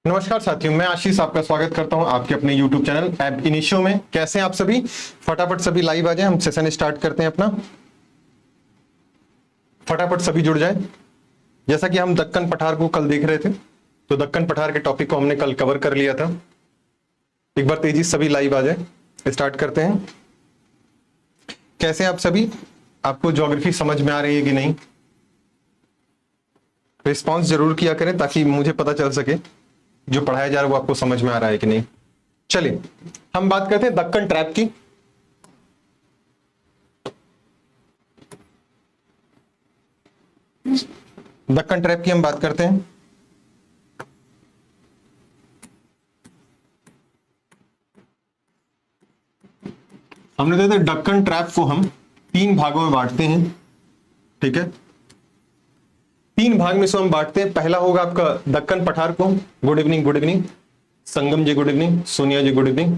नमस्कार साथियों, मैं आशीष आपका स्वागत करता हूं आपके अपने YouTube चैनल ऐप इनिशियो में। कैसे हैं आप सभी? फटाफट सभी लाइव आ जाए, हम सेशन स्टार्ट करते हैं अपना। फटाफट सभी जुड़ जाए। जैसा कि हम दक्कन पठार को कल देख रहे थे, तो दक्कन पठार के टॉपिक को हमने कल कवर कर लिया था। एक बार तेजी सभी लाइव आ जाए, स्टार्ट करते हैं। कैसे हैं आप सभी? आपको ज्योग्राफी समझ में आ रही है कि नहीं? रिस्पॉन्स जरूर किया करें ताकि मुझे पता चल सके जो पढ़ाया जा रहा है वो आपको समझ में आ रहा है कि नहीं। चलिए हम बात करते हैं दक्कन ट्रैप की। दक्कन ट्रैप की हम बात करते हैं। हमने देखा दक्कन ट्रैप को हम 3 भागों में बांटते हैं। ठीक है, 3 भाग में से हम बांटते हैं। पहला होगा आपका दक्कन पठार को। गुड इवनिंग, गुड इवनिंग संगम जी, गुड इवनिंग सोनिया जी, गुड इवनिंग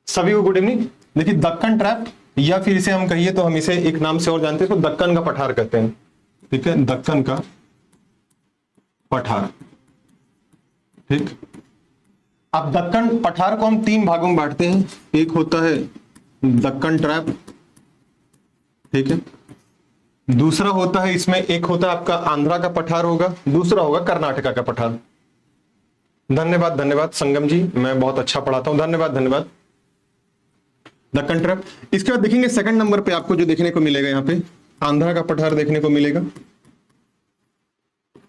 सभी को गुड इवनिंग। देखिए दक्कन ट्रैप, या फिर इसे हम कहिए तो हम इसे एक नाम से और जानते हैं, तो दक्कन का पठार कहते हैं। ठीक है, दक्कन का पठार। ठीक, अब दक्कन पठार को हम 3 भागों में बांटते हैं। एक होता है दक्कन ट्रैप, ठीक है। दूसरा होता है, इसमें एक होता है आपका आंध्रा का पठार होगा, दूसरा होगा कर्नाटका का पठार। धन्यवाद धन्यवाद संगम जी, मैं बहुत अच्छा पढ़ाता हूं, धन्यवाद धन्यवाद। दक्कन ट्रैप। इसके बाद देखेंगे सेकंड नंबर पे आपको जो देखने को मिलेगा, यहां पे आंध्रा का पठार देखने को मिलेगा,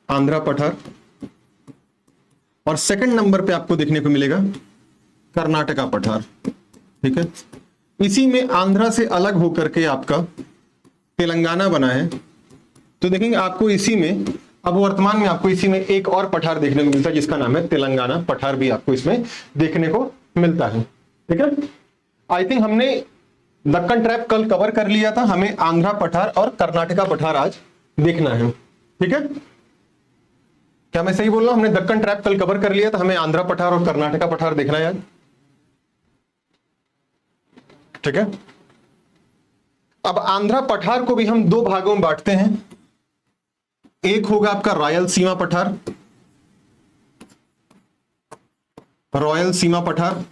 आंध्रा पठार। और सेकंड नंबर पे आपको देखने को मिलेगा कर्नाटका पठार। ठीक है, इसी में आंध्रा से अलग होकर के आपका तेलंगाना बना है। तो देखेंगे आपको इसी में, अब वर्तमान में आपको इसी में एक और पठार देखने को मिलता है जिसका नाम है तेलंगाना पठार, भी आपको इसमें देखने को मिलता है। ठीक है, आई थिंक हमने दक्कन ट्रैप कल कवर कर लिया था, हमें आंध्रा पठार और कर्नाटका पठार आज देखना है। ठीक है, क्या मैं सही बोल रहा हूं? हमने दक्कन ट्रैप कल कवर कर लिया था, हमें आंध्रा पठार और कर्नाटका पठार देखना है आज। ठीक है, अब आंध्रा पठार को भी हम 2 भागों में बांटते हैं। एक होगा आपका रॉयल सीमा पठार, रॉयल सीमा पठार।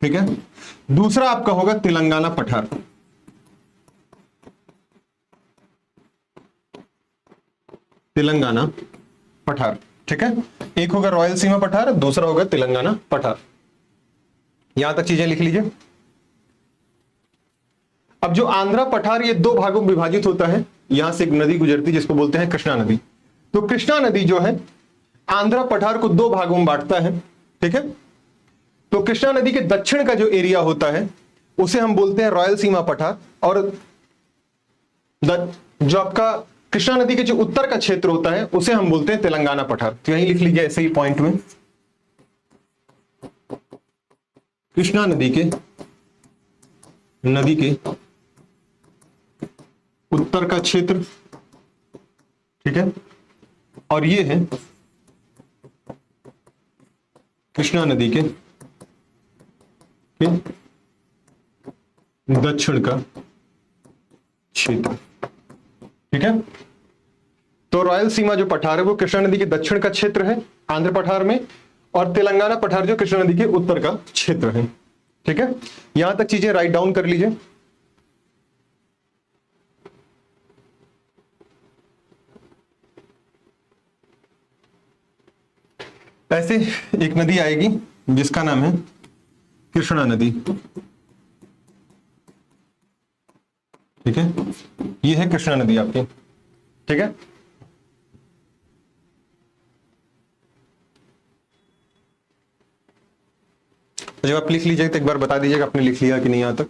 ठीक है, दूसरा आपका होगा तेलंगाना पठार। तेलंगाना पठार। ठीक है, एक होगा रॉयल सीमा पठार, दूसरा होगा तेलंगाना पठार। यहां तक चीजें लिख लीजिए। अब जो आंध्रा पठार ये 2 भागों में विभाजित होता है। यहां से एक नदी गुजरती है जिसको बोलते हैं कृष्णा नदी। तो कृष्णा नदी जो है आंध्रा पठार को 2 भागों में बांटता है। ठीक है, तो कृष्णा नदी के दक्षिण का जो एरिया होता है उसे हम बोलते हैं रॉयल सीमा पठार, और जो आपका कृष्णा नदी के जो उत्तर का क्षेत्र होता है उसे हम बोलते हैं तेलंगाना पठार। तो यही लिख लीजिए ऐसे ही पॉइंट में, कृष्णा नदी के उत्तर का क्षेत्र। ठीक है, और ये है कृष्णा नदी के दक्षिण का क्षेत्र। ठीक है, तो रॉयल सीमा जो पठार है वो कृष्णा नदी के दक्षिण का क्षेत्र है आंध्र पठार में, और तेलंगाना पठार जो कृष्णा नदी के उत्तर का क्षेत्र है। ठीक है, यहां तक चीजें राइट डाउन कर लीजिए। ऐसे एक नदी आएगी जिसका नाम है कृष्णा नदी। ठीक है, ये है कृष्णा नदी आपकी। ठीक है, जब आप लिख लीजिएगा तो एक बार बता दीजिएगा आपने लिख लिया कि नहीं यहां तक।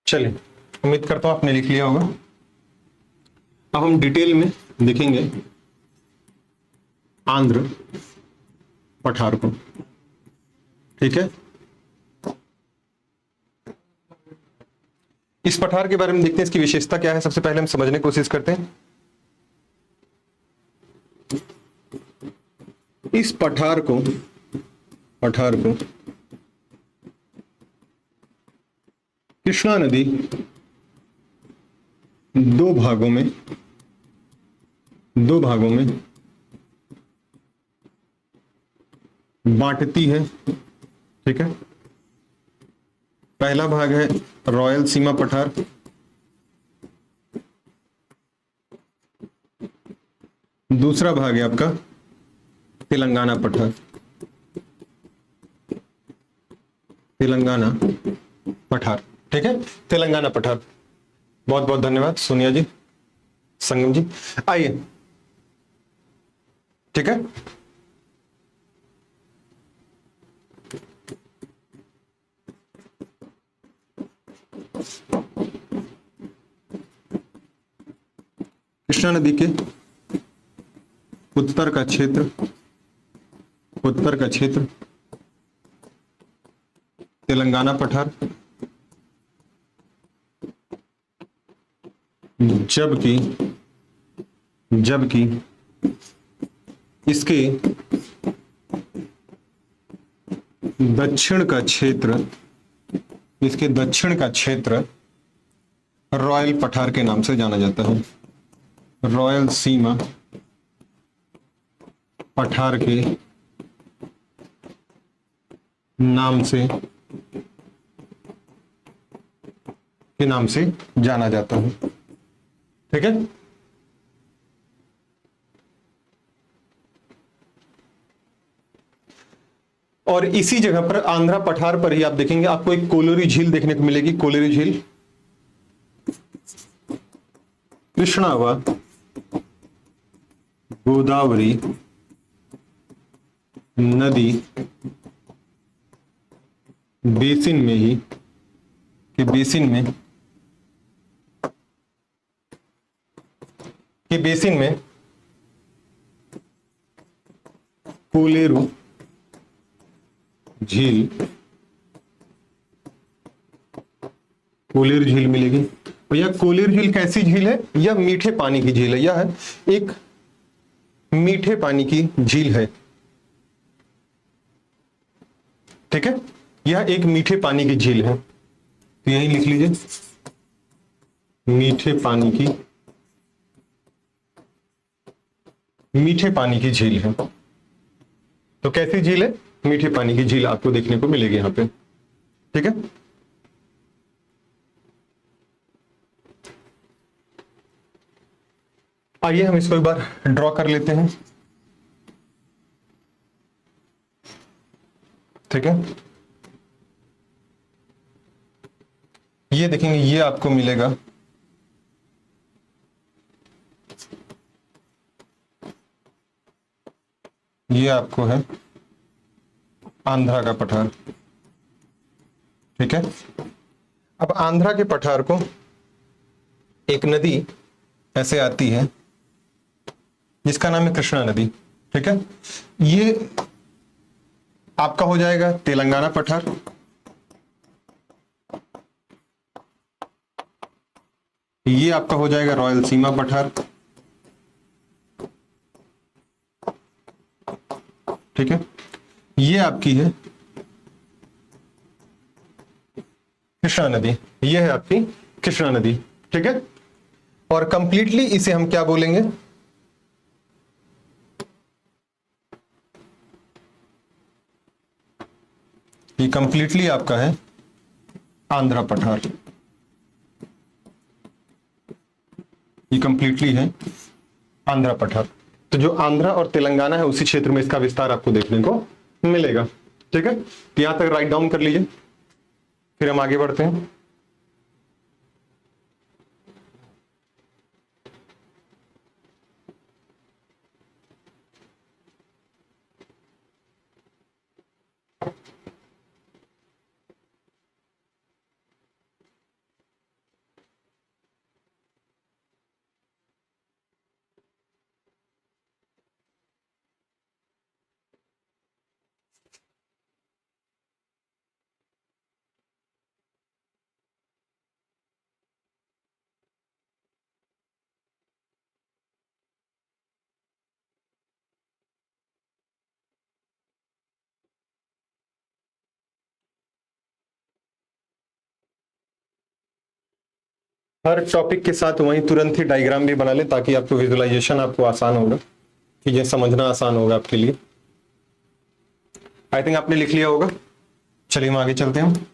चलिए, उम्मीद करता हूं आपने लिख लिया होगा। अब हम डिटेल में देखेंगे आंध्र पठार को। ठीक है, इस पठार के बारे में देखते हैं, इसकी विशेषता क्या है। सबसे पहले हम समझने की कोशिश करते हैं। इस पठार को कृष्णा नदी दो भागों में बांटती है। ठीक है, पहला भाग है रॉयल सीमा पठार, दूसरा भाग है आपका तेलंगाना पठार। तेलंगाना पठार, ठीक है, तेलंगाना पठार। बहुत बहुत धन्यवाद सोनिया जी, संगम जी। आइए, ठीक है, कृष्णा नदी के उत्तर का क्षेत्र तेलंगाना पठार, जबकि इसके दक्षिण का क्षेत्र रॉयल पठार के नाम से जाना जाता है। रॉयल सीमा पठार के नाम से जाना जाता है। ठीक है, और इसी जगह पर आंध्रा पठार पर ही आप देखेंगे, आपको एक कोलोरी झील देखने को मिलेगी। कोलोरी झील कृष्णा व गोदावरी नदी बेसिन में कोलेरू झील मिलेगी। और यह कोलेरू झील कैसी झील है? यह मीठे पानी की झील है। यह एक मीठे पानी की झील है। ठीक है, यह एक मीठे पानी की झील है, तो यही लिख लीजिए, मीठे पानी की झील है। तो कैसी झील है? मीठे पानी की झील आपको देखने को मिलेगी यहां पे। ठीक है, आइए हम इसको एक बार ड्रॉ कर लेते हैं। ठीक है, ये देखेंगे, ये आपको मिलेगा ये आपको है आंध्रा का पठार। ठीक है, अब आंध्रा के पठार को एक नदी ऐसे आती है जिसका नाम है कृष्णा नदी। ठीक है, ये आपका हो जाएगा तेलंगाना पठार। ये आपका हो जाएगा रॉयल सीमा पठार। ठीक है, ये आपकी है कृष्णा नदी। ये है आपकी कृष्णा नदी। ठीक है, और कंप्लीटली इसे हम क्या बोलेंगे? ये कंप्लीटली आपका है आंध्रा पठार। ये कंप्लीटली है आंध्रा पठार। तो जो आंध्रा और तेलंगाना है उसी क्षेत्र में इसका विस्तार आपको देखने को मिलेगा। ठीक है, तो यहां तक राइट डाउन कर लीजिए, फिर हम आगे बढ़ते हैं। हर टॉपिक के साथ वहीं तुरंत ही डायग्राम भी बना लें ताकि आपको विजुअलाइजेशन आपको आसान होगा, चीजें समझना आसान होगा आपके लिए। आई थिंक आपने लिख लिया होगा। चलिए हम आगे चलते हैं।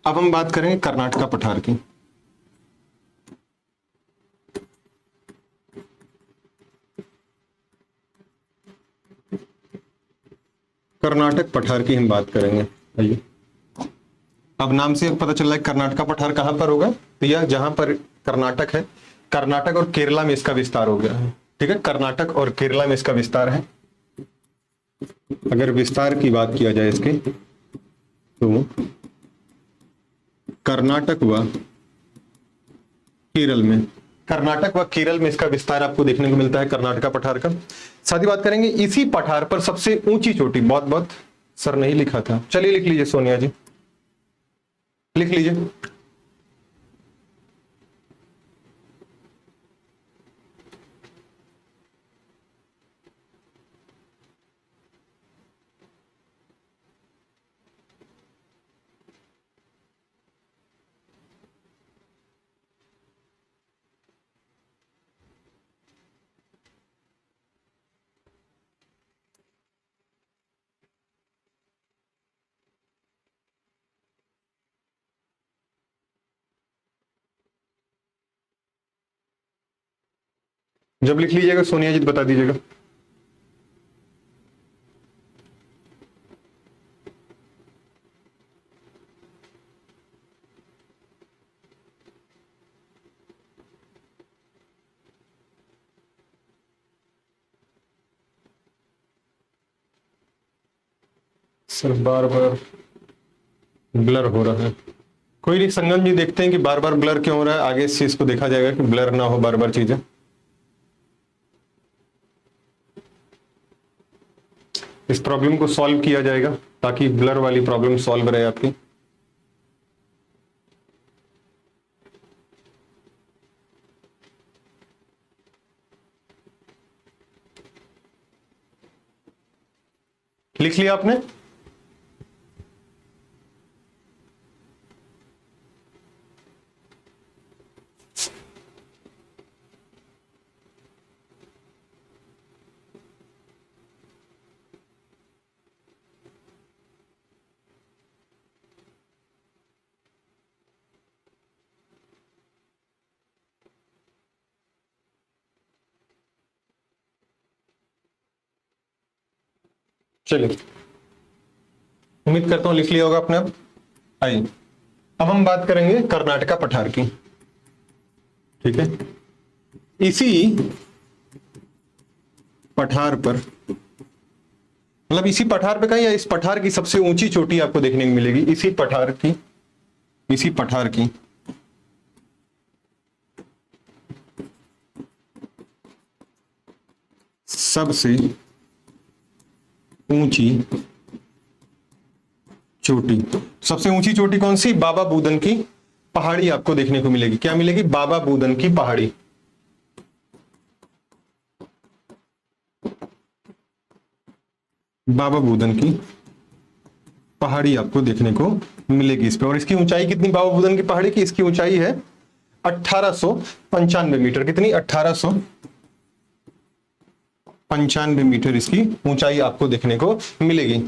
अब हम बात करेंगे कर्नाटका पठार की। कर्नाटक पठार की हम बात करेंगे। आइए, अब नाम से पता चल रहा है कर्नाटका पठार कहां पर होगा, तो यह जहां पर कर्नाटक है, कर्नाटक और केरला में इसका विस्तार हो गया है। ठीक है, कर्नाटक और केरला में इसका विस्तार है। अगर विस्तार की बात किया जाए इसके, तो कर्नाटक व केरल में, कर्नाटक व केरल में इसका विस्तार आपको देखने को मिलता है कर्नाटका पठार का। साथ ही बात करेंगे इसी पठार पर सबसे ऊंची चोटी, बहुत बहुत सर नहीं लिखा था, चलिए लिख लीजिए सोनिया जी, लिख लीजिए। जब लिख लीजिएगा सोनिया जी बता दीजिएगा। सर बार बार ब्लर हो रहा है, कोई नहीं, संगम जी देखते हैं कि बार बार ब्लर क्यों हो रहा है, आगे इस चीज को देखा जाएगा कि ब्लर ना हो बार बार चीजें। इस प्रॉब्लम को सॉल्व किया जाएगा ताकि ब्लर वाली प्रॉब्लम सॉल्व रहे आपकी। लिख लिया आपने? चलिए, उम्मीद करता हूं लिख लिया होगा आपने। अब आइए, अब हम बात करेंगे कर्नाटका पठार की। ठीक है, इसी पठार पर, मतलब इसी पठार पे कहीं, या इस पठार की सबसे ऊंची चोटी आपको देखने को मिलेगी, इसी पठार की, इसी पठार की सबसे ऊंची चोटी। सबसे ऊंची चोटी कौन सी? बाबा बूदन की पहाड़ी आपको देखने को मिलेगी। क्या मिलेगी? बाबा बूदन की पहाड़ी। बाबा बूदन की पहाड़ी आपको देखने को मिलेगी इस पे। और इसकी ऊंचाई कितनी बाबा बूदन की पहाड़ी की? इसकी ऊंचाई है 1895 मीटर। कितनी? 1895 मीटर इसकी ऊंचाई आपको देखने को मिलेगी।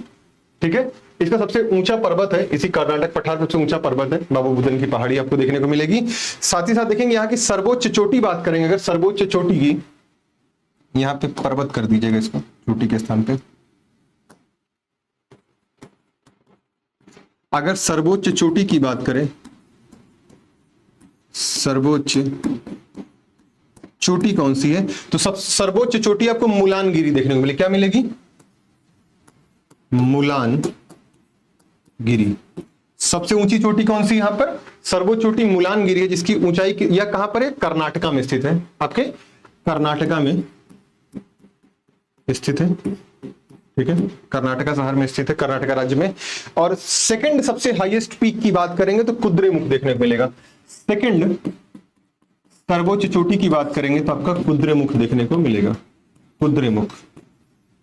ठीक है, इसका सबसे ऊंचा पर्वत है, इसी कर्नाटक पठार सबसे ऊंचा पर्वत है, बाबा बुदन की पहाड़ी आपको देखने को मिलेगी। साथ ही साथ देखेंगे यहाँ की सर्वोच्च चोटी बात करेंगे, अगर सर्वोच्च चोटी की, यहाँ पे पर्वत कर दीजिएगा इसको चोटी के स्थान पे। अगर सर्वोच्च चोटी की बात करें, सर्वोच्च चोटी कौन सी है, तो सब सर्वोच्च चोटी आपको मुलानगिरी देखने को मिलेगी। क्या मिलेगी? मुलानगिरी। सबसे ऊंची चोटी कौन सी? यहां पर सर्वोच्च चोटी मुलानगिरी है, जिसकी ऊंचाई यह कहां पर है? कर्नाटका में स्थित है, आपके कर्नाटका में स्थित है। ठीक है, कर्नाटका शहर में स्थित है, कर्नाटका राज्य में। और सेकंड सबसे हाईएस्ट पीक की बात करेंगे तो कुद्रेमुख देखने को मिलेगा। सेकंड सर्वोच्च चोटी की बात करेंगे तो आपका कुद्रेमुख देखने को मिलेगा, कुद्रेमुख।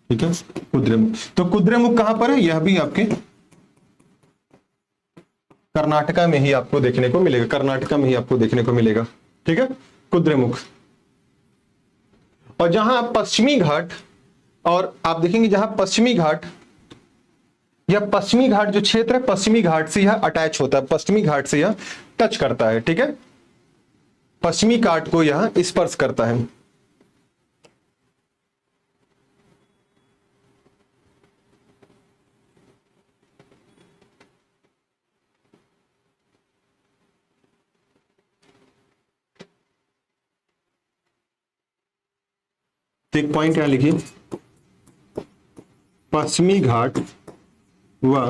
ठीक है, कुद्रेमुख। तो कुद्रेमुख कहां पर है? यह भी आपके कर्नाटका में ही आपको देखने को मिलेगा, कर्नाटका में ही आपको देखने को मिलेगा। ठीक है, कुद्रेमुख। और जहां पश्चिमी घाट, और आप देखेंगे जहां पश्चिमी घाट, यह पश्चिमी घाट जो क्षेत्र है, पश्चिमी घाट से यह अटैच होता है, पश्चिमी घाट से यह टच करता है। ठीक है, पश्चिमी घाट को यह स्पर्श करता है। तो एक पॉइंट यहां लिखिए, पश्चिमी घाट व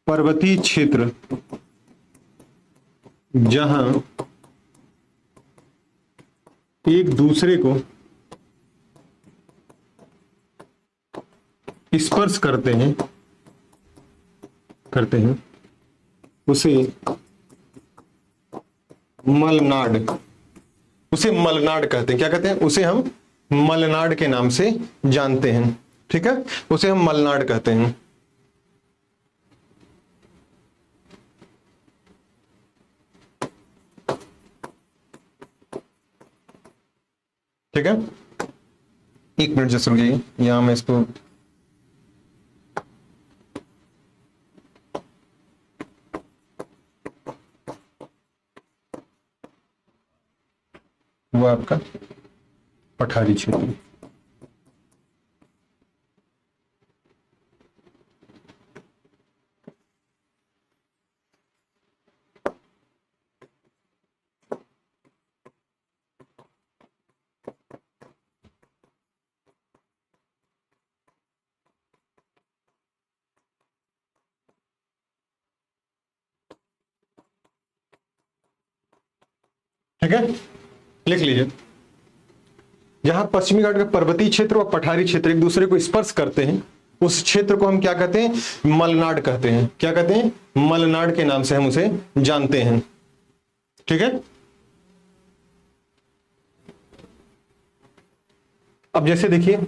पर्वतीय क्षेत्र जहां एक दूसरे को स्पर्श करते हैं उसे मलनाड, उसे मलनाड कहते हैं। क्या कहते हैं? उसे हम मलनाड के नाम से जानते हैं। ठीक है, उसे हम मलनाड कहते हैं। ठीक है, एक मिनट जस्ट रुकिए, यहां मैं इसको वो आपका पठारी क्षेत्र। ठीक है, लिख लीजिए, जहां पश्चिमी घाट का पर्वतीय क्षेत्र और पठारी क्षेत्र एक दूसरे को स्पर्श करते हैं, उस क्षेत्र को हम क्या कहते हैं? मलनाड कहते हैं। क्या कहते हैं? मलनाड के नाम से हम उसे जानते हैं। ठीक है, अब जैसे देखिए,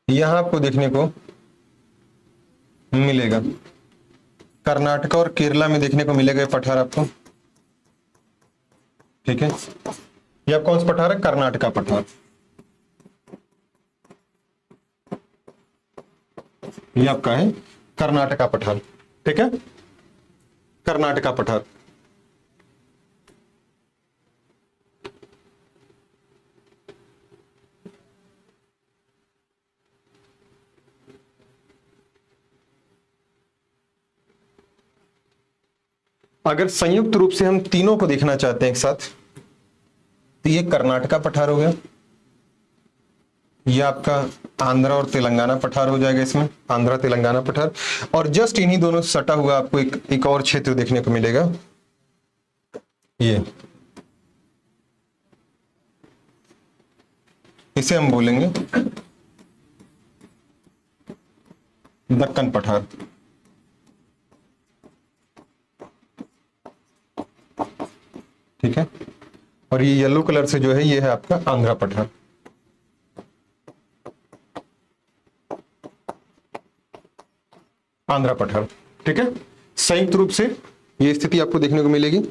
यहां आपको देखने को मिलेगा, कर्नाटक और केरला में देखने को मिलेगा ये पठार आपको। ठीक है, ये आप कौन सा पठार है? कर्नाटका पठार। ये आपका है कर्नाटका पठार। ठीक है, कर्नाटका पठार। अगर संयुक्त रूप से हम तीनों को देखना चाहते हैं एक साथ, तो ये कर्नाटका पठार हो गया, ये आपका आंध्रा और तेलंगाना पठार हो जाएगा, इसमें आंध्रा तेलंगाना पठार। और जस्ट इन्हीं दोनों से सटा हुआ आपको एक और क्षेत्र देखने को मिलेगा, ये इसे हम बोलेंगे दक्कन पठार। ठीक है, और ये येलो कलर से जो है ये है आपका आंध्रा पठार। आंध्रा पठार। ठीक है, संयुक्त रूप से ये स्थिति आपको देखने को मिलेगी।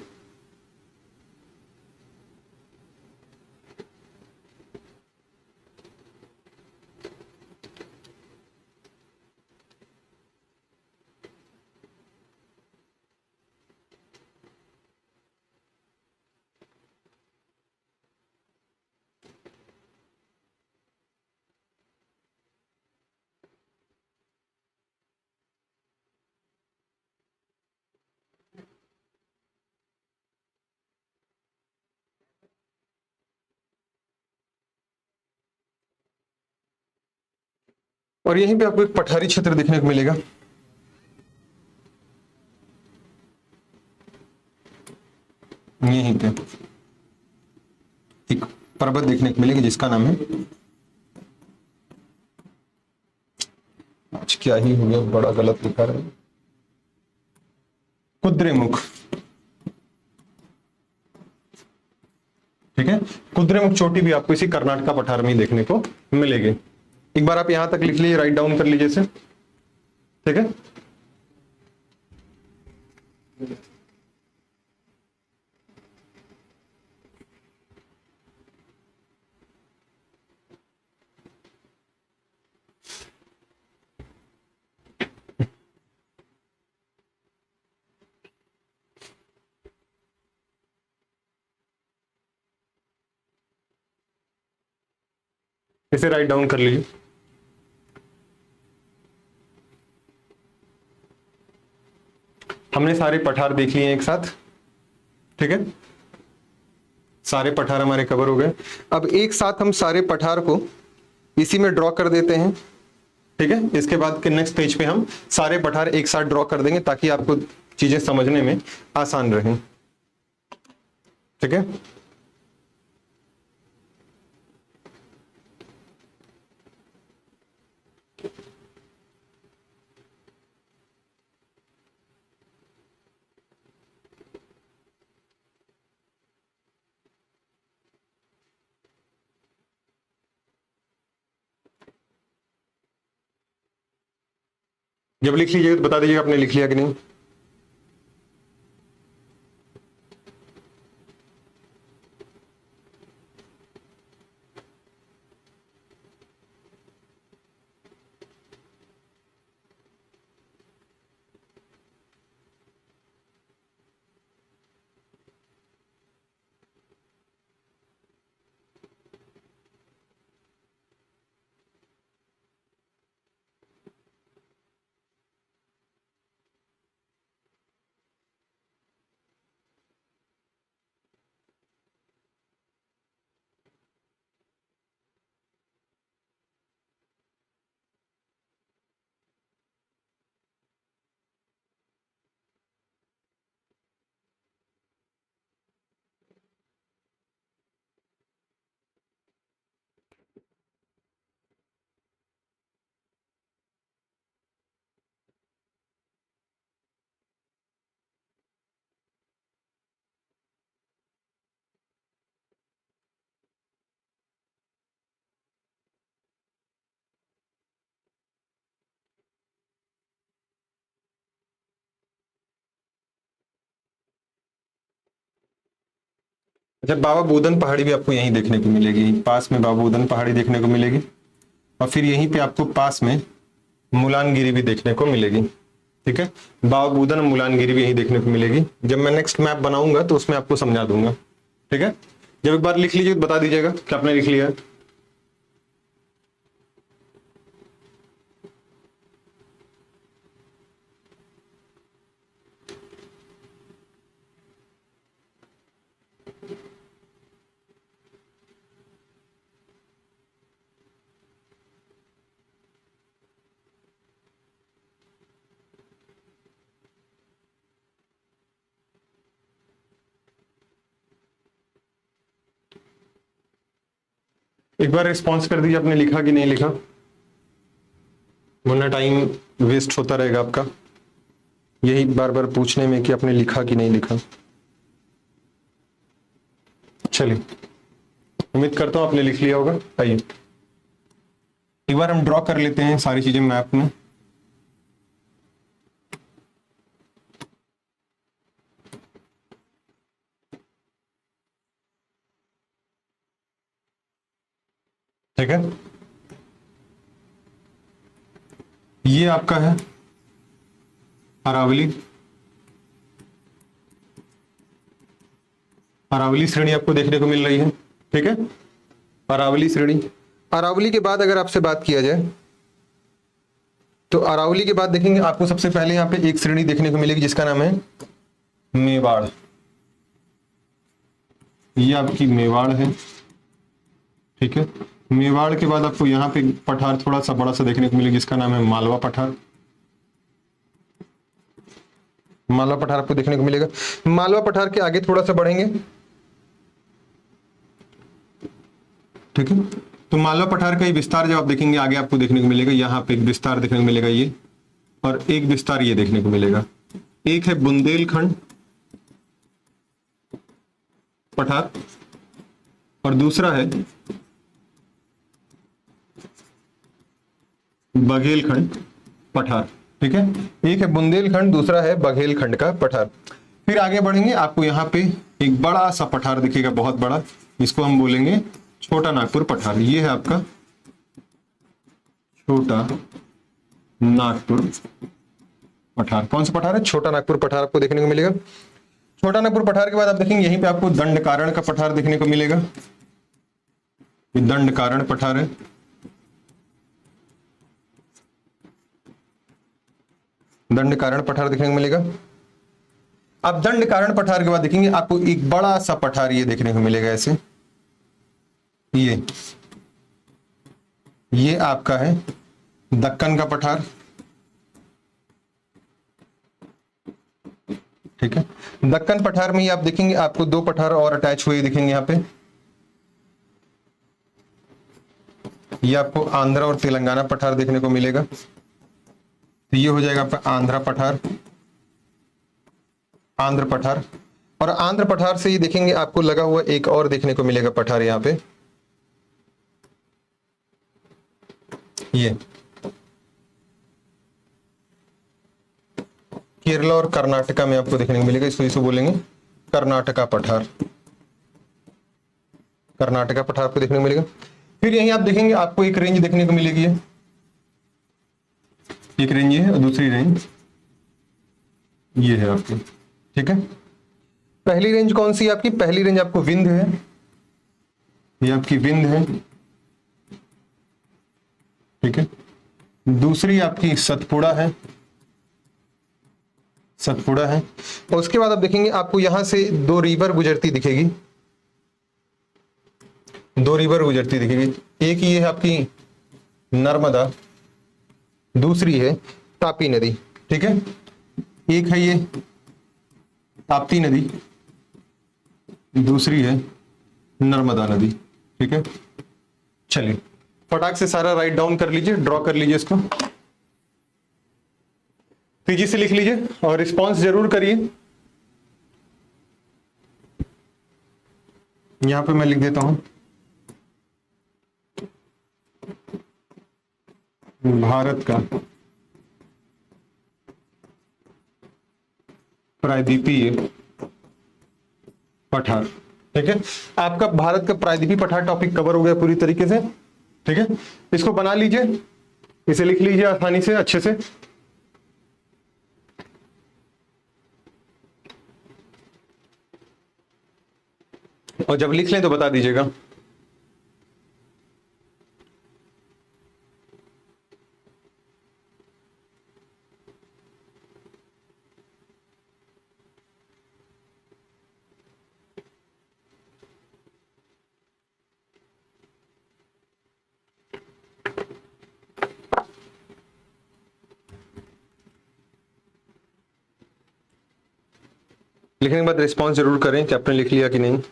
और यहीं पे आपको एक पठारी क्षेत्र देखने को मिलेगा, यहीं पे एक पर्वत देखने को मिलेगी जिसका नाम है, क्या ही हो गया, बड़ा गलत लिखा रहा है। कुद्रेमुख, ठीक है। कुद्रेमुख चोटी भी आपको इसी कर्नाटका पठार में ही देखने को मिलेगी। एक बार आप यहां तक लिख लीजिए, राइट डाउन कर लीजिए इसे, ठीक है। इसे राइट डाउन कर लीजिए। हमने सारे पठार देख लिए एक साथ, ठीक है। सारे पठार हमारे कवर हो गए। अब एक साथ हम सारे पठार को इसी में ड्रॉ कर देते हैं, ठीक है। इसके बाद के नेक्स्ट पेज पे हम सारे पठार एक साथ ड्रॉ कर देंगे ताकि आपको चीजें समझने में आसान रहे, ठीक है। जब लिख लीजिएगा तो बता दीजिएगा आपने लिख लिया कि नहीं। अच्छा, बाबा बूदन पहाड़ी भी आपको यहीं देखने को मिलेगी, पास में बाबा बूदन पहाड़ी देखने को मिलेगी, और फिर यहीं पे आपको पास में मुलानगिरी भी देखने को मिलेगी, ठीक है। बाबा बूदन मुलानगिरी भी यहीं देखने को मिलेगी। जब मैं नेक्स्ट मैप बनाऊंगा तो उसमें आपको समझा दूंगा, ठीक है। जब एक बार लिख लीजिए तो बता दीजिएगा कि आपने लिख लिया। एक बार रिस्पॉन्स कर दीजिए आपने लिखा कि नहीं लिखा, वरना टाइम वेस्ट होता रहेगा आपका यही बार बार पूछने में कि आपने लिखा कि नहीं लिखा। चलिए, उम्मीद करता हूं आपने लिख लिया होगा। आइए एक बार हम ड्रॉ कर लेते हैं सारी चीजें मैप में। ठीक है, ये आपका है अरावली। अरावली श्रेणी आपको देखने को मिल रही है, ठीक है। अरावली श्रेणी, अरावली के बाद अगर आपसे बात किया जाए तो अरावली के बाद देखेंगे आपको सबसे पहले यहाँ पे एक श्रेणी देखने को मिलेगी जिसका नाम है मेवाड़। ये आपकी मेवाड़ है, ठीक है। मेवाड़ के बाद आपको यहाँ पे पठार थोड़ा सा बड़ा सा देखने को मिलेगा जिसका नाम है मालवा पठार। मालवा पठार आपको देखने को मिलेगा। मालवा पठार के आगे थोड़ा सा बढ़ेंगे, ठीक है। तो मालवा पठार का ही विस्तार जब आप देखेंगे आगे आपको देखने को मिलेगा, यहाँ पे एक विस्तार देखने को मिलेगा ये, और एक विस्तार ये देखने को मिलेगा। एक है बुंदेलखंड पठार और दूसरा है बघेलखंड पठार। ठीक है, एक है बुंदेलखंड, दूसरा है बघेलखंड का पठार। फिर आगे बढ़ेंगे, आपको यहाँ पे एक बड़ा सा पठार दिखेगा, बहुत बड़ा, इसको हम बोलेंगे छोटा नागपुर पठार। ये है आपका छोटा नागपुर पठार। कौन सा पठार है? छोटा नागपुर पठार आपको देखने को मिलेगा। छोटा नागपुर पठार के बाद आप देखेंगे यहीं पे आपको दंडकारण्य का पठार देखने को मिलेगा। ये दंडकारण्य पठार है। दंडकारण्य पठार देखने को मिलेगा। अब दंडकारण्य पठार के बाद देखेंगे आपको एक बड़ा सा पठार ये देखने को मिलेगा, ऐसे ये आपका है दक्कन का पठार। ठीक है, दक्कन पठार में ही आप देखेंगे आपको दो पठार और अटैच हुए दिखेंगे यहाँ पे। ये आपको आंध्र और तेलंगाना पठार देखने को मिलेगा। तो ये हो जाएगा आपका आंध्र पठार, आंध्र पठार। और आंध्र पठार से ही देखेंगे आपको लगा हुआ एक और देखने को मिलेगा पठार यहाँ पे, ये केरला और कर्नाटका में आपको देखने को मिलेगा। इसको बोलेंगे कर्नाटका पठार, कर्नाटका पठार आपको देखने को मिलेगा। फिर यहीं आप देखेंगे आपको एक रेंज देखने को मिलेगी है, एक रेंज ये है और दूसरी रेंज ये है आपकी। ठीक है, पहली रेंज कौन सी है आपकी? पहली रेंज आपको विंध्य है, ये आपकी विंध्य है। ठीक है, दूसरी आपकी सतपुड़ा है, सतपुड़ा है। और उसके बाद आप देखेंगे आपको यहां से दो रिवर गुजरती दिखेगी, दो रिवर गुजरती दिखेगी। एक ये है आपकी नर्मदा, दूसरी है तापी नदी। ठीक है, एक है ये ताप्ती नदी, दूसरी है नर्मदा नदी। ठीक है, चलिए फटाक से सारा राइट डाउन कर लीजिए, ड्रॉ कर लीजिए इसको, तेजी से लिख लीजिए और रिस्पॉन्स जरूर करिए। यहां पे मैं लिख देता हूं भारत का प्रायद्वीपीय पठार। ठीक है, आपका भारत का प्रायद्वीपीय पठार टॉपिक कवर हो गया पूरी तरीके से। ठीक है, इसको बना लीजिए, इसे लिख लीजिए आसानी से, अच्छे से। और जब लिख लें तो बता दीजिएगा। लिखने के बाद रिस्पॉन्स जरूर करें कि आपने लिख लिया कि नहीं।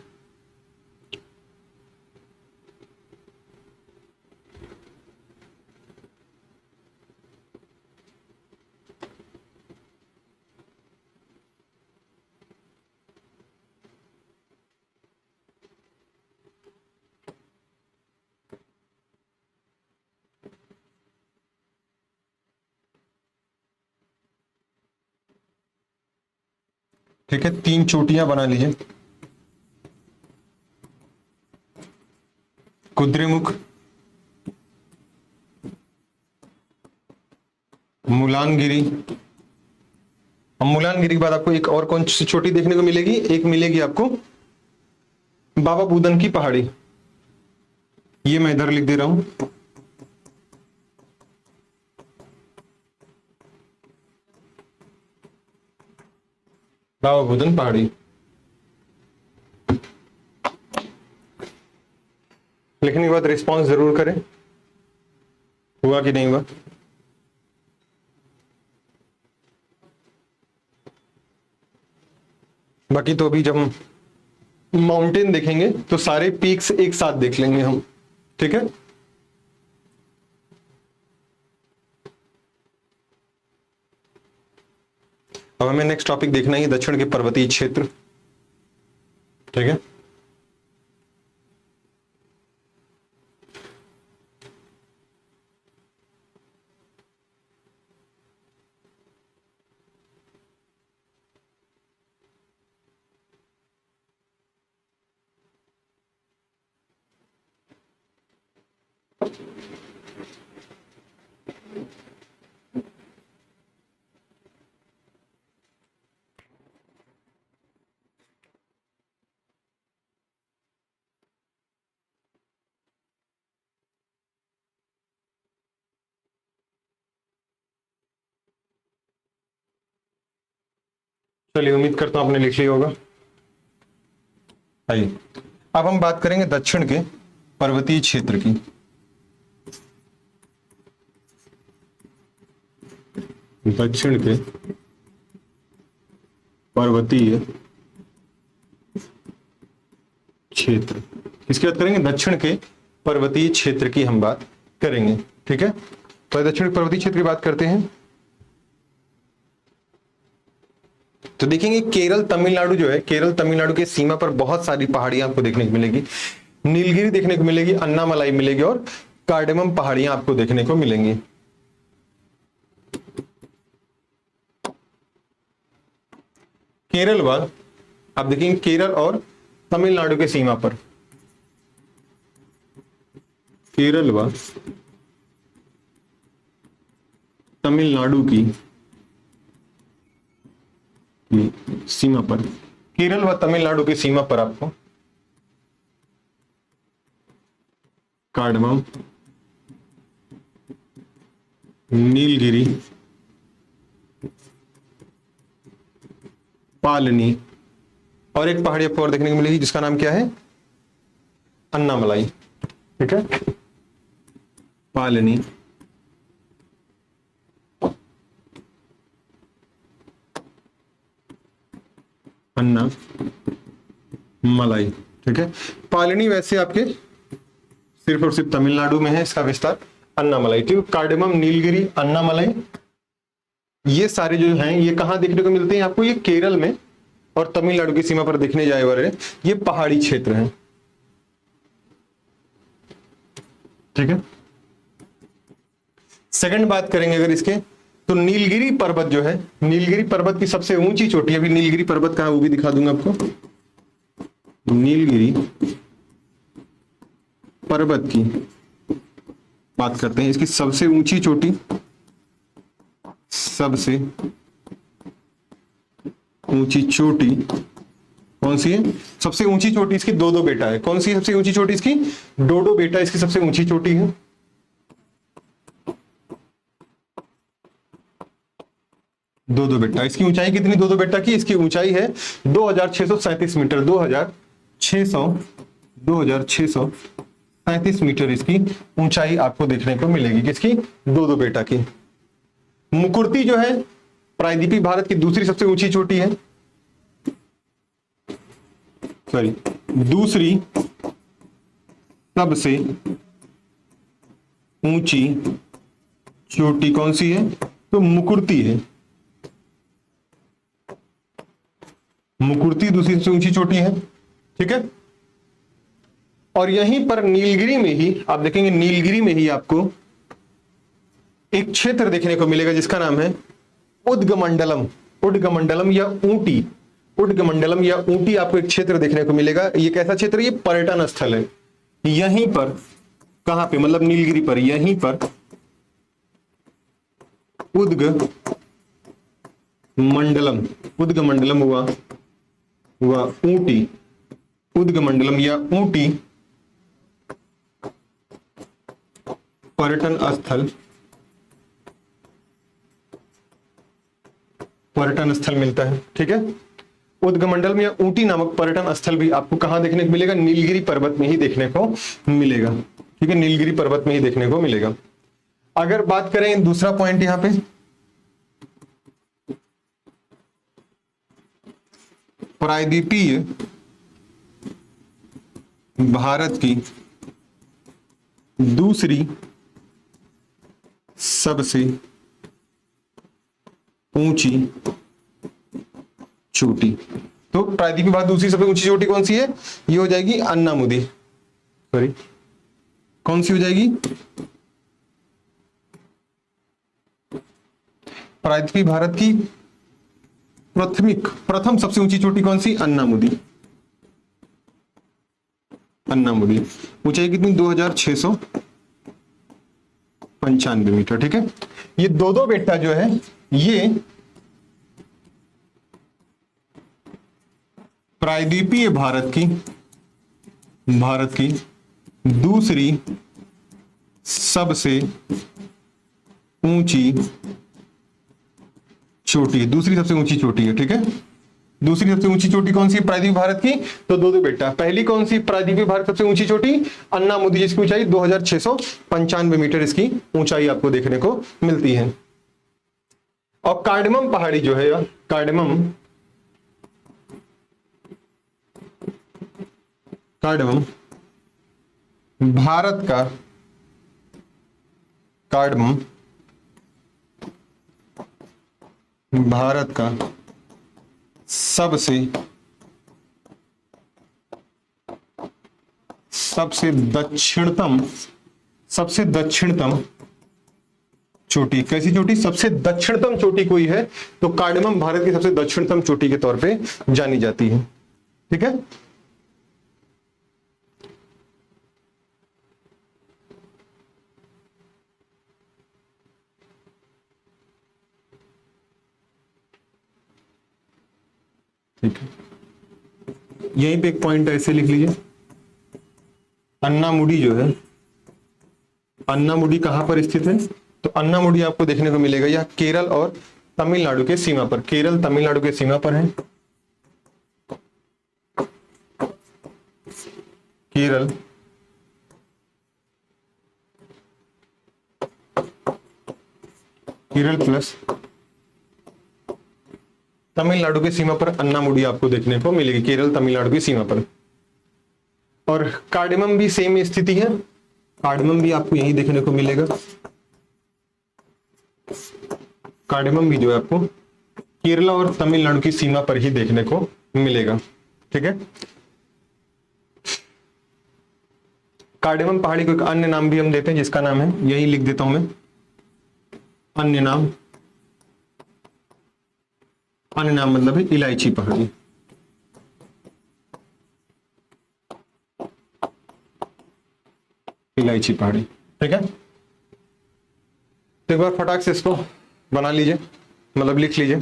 ठीक है, 3 चोटियां बना लीजिए। कुद्रेमुख, मुलानगिरी। और मुलानगिरी के बाद आपको एक और कौन सी चोटी देखने को मिलेगी? एक मिलेगी आपको बाबा बुदन की पहाड़ी। ये मैं इधर लिख दे रहा हूं, बाबा बुदन पहाड़ी। लिखने के बाद रिस्पॉन्स जरूर करें, हुआ कि नहीं हुआ। बाकी तो अभी जब हम माउंटेन देखेंगे तो सारे पीक्स एक साथ देख लेंगे हम। ठीक है। अब हमें नेक्स्ट टॉपिक देखना है दक्षिण के पर्वतीय क्षेत्र। ठीक है, चलिए उम्मीद करता हूं आपने लिख लिया होगा। आइए अब हम बात करेंगे दक्षिण के पर्वतीय क्षेत्र की। दक्षिण के पर्वतीय क्षेत्र, किसकी बात करेंगे? दक्षिण के पर्वतीय क्षेत्र की हम बात करेंगे। ठीक है, तो दक्षिण पर्वतीय क्षेत्र की बात करते हैं तो देखेंगे केरल तमिलनाडु जो है, केरल तमिलनाडु के सीमा पर बहुत सारी पहाड़ियां आपको देखने को मिलेगी। नीलगिरी देखने को मिलेगी, अन्नामलाई मिलेगी और कार्डेमम पहाड़ियां आपको देखने को मिलेंगी। केरल व आप देखेंगे केरल और तमिलनाडु के सीमा पर, केरल व तमिलनाडु की सीमा पर, केरल व तमिलनाडु की सीमा पर आपको कार्डमम, नीलगिरी, पालनी और एक पहाड़ी आपको और देखने को मिलेगी जिसका नाम क्या है? अन्नामलाई। ठीक है, पालनी, अन्ना मलाई। ठीक है, पालनी वैसे आपके सिर्फ और सिर्फ तमिलनाडु में है, इसका विस्तार अन्नामलाई। ठीक है, कार्डेमम, नीलगिरी, अन्नामलाई ये सारे जो हैं ये कहां देखने को मिलते हैं आपको? ये केरल में और तमिलनाडु की सीमा पर देखने जाए वाले ये पहाड़ी क्षेत्र हैं। ठीक है, सेकंड बात करेंगे अगर इसके, तो नीलगिरी पर्वत जो है, नीलगिरी पर्वत की सबसे ऊंची चोटी, अभी नीलगिरी पर्वत कहां वो भी दिखा दूंगा आपको। नीलगिरी पर्वत की बात करते हैं, इसकी सबसे ऊंची चोटी, सबसे ऊंची चोटी कौन सी है? सबसे ऊंची चोटी इसकी डोडो बेटा है। कौन सी सबसे ऊंची चोटी इसकी? डोडो बेटा इसकी सबसे ऊंची चोटी है। डोडो बेटा, इसकी ऊंचाई कितनी? डोडो बेटा की इसकी ऊंचाई है 2637 मीटर, 2637 मीटर इसकी ऊंचाई आपको देखने को मिलेगी। किसकी? डोडो बेटा की। मुकुर्ती जो है प्रायद्वीपीय भारत की दूसरी सबसे ऊंची चोटी है, सॉरी दूसरी सबसे ऊंची चोटी कौन सी है? तो मुकुर्ती है। मुकुर्ती दूसरी सबसे ऊंची चोटी है। ठीक है, और यहीं पर नीलगिरी में ही आप देखेंगे, नीलगिरी में ही आपको एक क्षेत्र देखने को मिलेगा जिसका नाम है उद्गमंडलम। उद्गमंडलम या ऊंटी, उद्गमंडलम या ऊंटी आपको एक क्षेत्र देखने को मिलेगा। ये कैसा क्षेत्र? ये पर्यटन स्थल है। यहीं पर कहां पे? मतलब नीलगिरी पर, यहीं पर उद्गमंडलम, उद्गमंडलम हुआ ऊंटी, उद्गमंडलम या ऊंटी पर्यटन स्थल मिलता है। ठीक है, उद्गमंडलम या ऊंटी नामक पर्यटन स्थल भी आपको कहां देखने को मिलेगा? नीलगिरी पर्वत में ही देखने को मिलेगा। ठीक है, नीलगिरी पर्वत में ही देखने को मिलेगा। अगर बात करें दूसरा पॉइंट यहां पे, प्रायद्वीपीय भारत की दूसरी सबसे ऊंची चोटी। तो प्रायद्वीपीय भारत दूसरी सबसे ऊंची चोटी कौन सी है? ये हो जाएगी अन्नामुदी, सॉरी कौन सी हो जाएगी? प्रायद्वीपीय भारत की प्रथम सबसे ऊंची चोटी कौन सी? अन्नामुदी। अन्नामुदी ऊंचाई कितनी? 2695 मीटर। ठीक है, ये दो बेटा जो है ये प्रायद्वीपीय भारत की दूसरी सबसे ऊंची चोटी, दूसरी सबसे ऊंची चोटी है। ठीक है, दूसरी सबसे ऊंची चोटी कौन सी है प्रायद्वीपीय भारत की? तो दो बेटा, पहली कौन सी प्रायद्वीपीय भारत सबसे ऊंची चोटी? अन्नामुदी, जिसकी ऊंचाई 2695 मीटर इसकी ऊंचाई आपको देखने को मिलती है। और कार्डमम पहाड़ी जो है, कार्डमम भारत का कार्डमम भारत का सबसे दक्षिणतम चोटी। कैसी चोटी? सबसे दक्षिणतम चोटी कोई है तो कार्डमम भारत की सबसे दक्षिणतम चोटी के तौर पे जानी जाती है। ठीक है, ठीक है, यहीं पे एक पॉइंट ऐसे लिख लीजिए। अन्नामुडी जो है, अन्नामुडी कहां पर स्थित है? तो अन्नामुडी आपको देखने को मिलेगा यह केरल और तमिलनाडु के सीमा पर, केरल तमिलनाडु के सीमा पर है। केरल प्लस तमिलनाडु की सीमा पर अन्नामुडी आपको देखने को मिलेगी, केरल तमिलनाडु की सीमा पर। और कार्डमम भी सेम स्थिति है, कार्डमम भी आपको यही देखने को मिलेगा। कार्डमम भी जो है आपको केरला और तमिलनाडु की सीमा पर ही देखने को मिलेगा। ठीक है, कार्डमम पहाड़ी को एक अन्य नाम भी हम देते हैं जिसका नाम है, यही लिख देता हूं मैं, अन्य नाम मतलब है इलायची पहाड़ी। इलायची पहाड़ी। ठीक है, तो एक बार फटाक से इसको बना लीजिए, मतलब लिख लीजिए।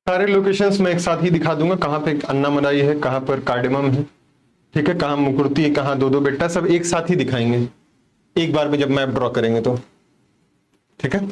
सारे लोकेशंस मैं एक साथ ही दिखा दूंगा, कहां पे अन्नामलाई है, कहां पर कार्डमम है, ठीक है, कहां मुकुर्ती है, कहां दो बेटा, सब एक साथ ही दिखाएंगे एक बार में जब मैप ड्रॉ करेंगे तो। ठीक है,